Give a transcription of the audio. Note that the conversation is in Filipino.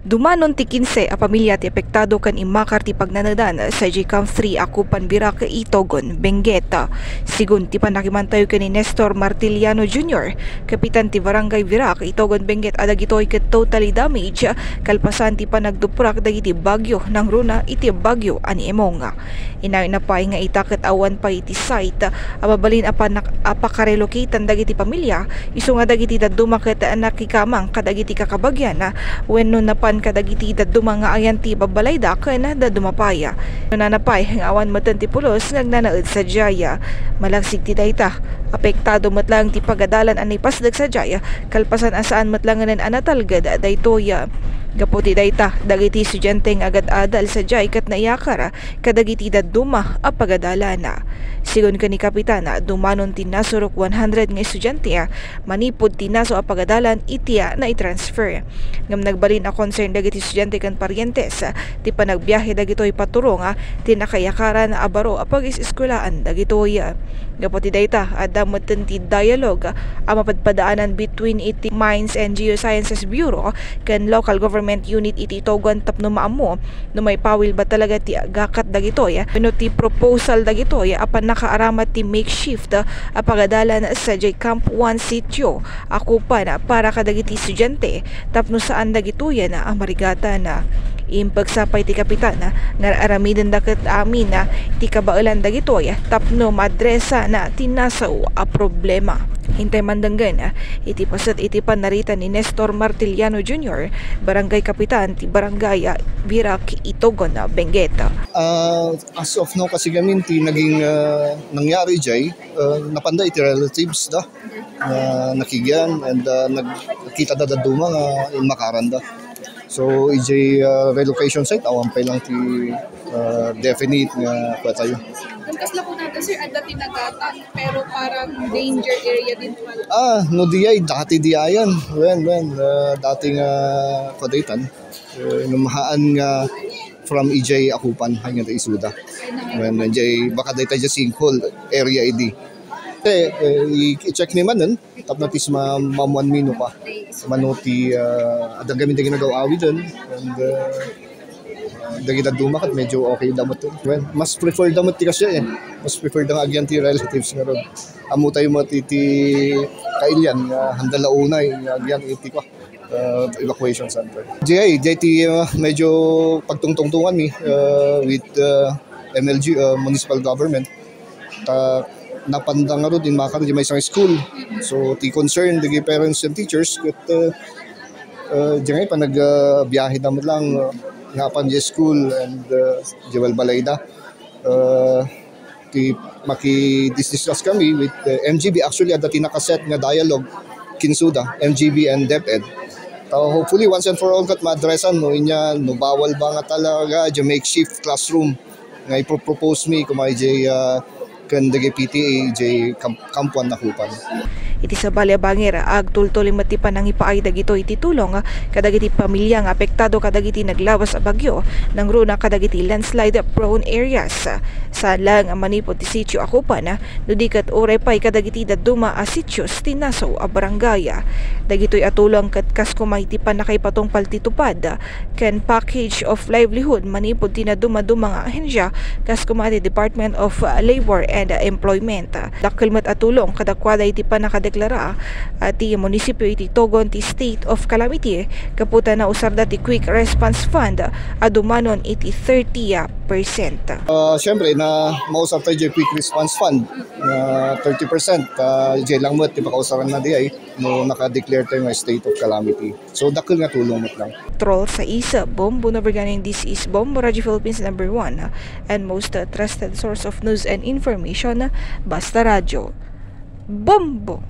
Dumanon ti 15 a pamilya ti apektado kan imakar ti pagnanadan sa Camp 3 Akupan Birak Itogon, Benguet. Sigun ti panakimantayo kan ni Nestor Martiliano Jr., kapitan ti Barangay Birak Itogon, Benguet, adag ito'y totally damage kalpasan ti panagduprak dagiti bagyo ng runa iti bagyo ani Emong. Inayon na pa nga itaket awan pa iti site ababalin apakarelocatean dagiti pamilya isu nga dagiti dadumaket nakikamang kadagiti kakabagyan wenno napan kadagiti daduma nga ayan ti babalayda ken dadumapaya. Nananapay ang awan matan ti pulos ngagnanaed sa Jaya. Malagsig ti dayta apektado matlang ti pagadalan ani pasdag sa Jaya kalpasan asaan matlanganen anatalgad daytoy. Gaputi dayta dagiti estudyanteng agad-adal sa Jaya ket naiyakar kadagiti daduma a pagadalana. Sigon kani kapitana dumanon ti nasurok 100 nga estudyante manipod ti naso a pagadalan itiya na i-transfer. Ngam nagbalin a concern dagiti estudyante kan paryentes ti panagbiyahe dagitoy paturong ti nakayakaran a baro a pag-eskwelahan dagitoy. Gaputi dayta adameten ti dialogue a mapadpadaanan between iti Mines and Geosciences Bureau ken local government unit iti Itogon tapno maamo no may pawil ba talaga ti gakat dagitoy wenno ti proposal dagitoy apan nakaaramat ti makeshift a pagadalan sa Camp 1 sitio Akupan para kadagiti estudyante tapno saan dagitoy na amarigatan na. Impagsapay ti kapitan nga aramiden daket amin ti kabailan dagitoy tapno madresa na tinasaw a problema. Hintay mandanggan iti pasat iti panarita ni Nestor Martiliano Jr., barangay kapitan ti Barangay Birak Itogon, Benguet. As of now kasi gamin ti naging nangyari jay napanday iti relatives da nakigyan and nagkita da duma nga makaran da. So EJ relocation site awan pa lang ti definite nga patayo. Kas lang po natin sir, at dati nagatan pero parang danger area din pala. No diyay dati diayan. When dati nga kadaitan numahaan nga from EJ Akupan hanggang isuda. When EJ baka dayta just sinkhole area ID. I-check ni manen tapno tis mamuan mino pa manuti adagamin dagi nagaw-awi dun and dagi dumakat medyo okay damot well, mas prefer damot ti kasi mas prefer dang agyan ti relatives nga rod amo tayo matiti kailyan handala unay agyan iti ko evacuation center JT medyo pagtungtungtungan mi with MLG municipal government napandang nga rin makar di may isang school. So, ti concern, di parents and teachers, kat di nga pa nagbiyahe naman lang nga pan di school and di balbalayda. Ti maki-discuss kami with MGB. Actually, at dati nakaset nga dialogue kinsuda, MGB and DepEd. Hopefully, once and for all, kat maadresan, no, inya, no, bawal ba nga talaga, di makeshift classroom nga ipropose mi kung may kan dagi PTA jay kampuan Akupan. Iti sa Balyabangir ag tultuling matipan ang ipaay dagito iti tulong kadagiti pamilya nga apektado kadagiti naglawas a bagyo nang runa kadagiti landslide prone areas sa lang manipod ti sitio Akupan nudikat oray pay kadagiti daduma a sitios tinasaw a barangay. Dagitoy atulong ket kas kumay ti panakaipatong paltitupad ken package of livelihood manipod ti naduma-duma nga ahensya kas kumay Department of Labor and Employment. Dakkelmet atulong kadakwaday iti panakadeklara ti munisipyo iti Itogon ti State of Calamity kaputa na usarda ti Quick Response Fund adumanon iti 30%. Siyempre na mausap tayo di Quick Response Fund na 30% di lang mo ti pakausaran na di ay no naka-declare tayo nga State of Calamity. So dakkel nga tulong mo lang. Troll sa isa Bombo Navarganing, this is Bombo Radio Philippines #1 and most trusted source of news and information, Basta Radio. Bombo!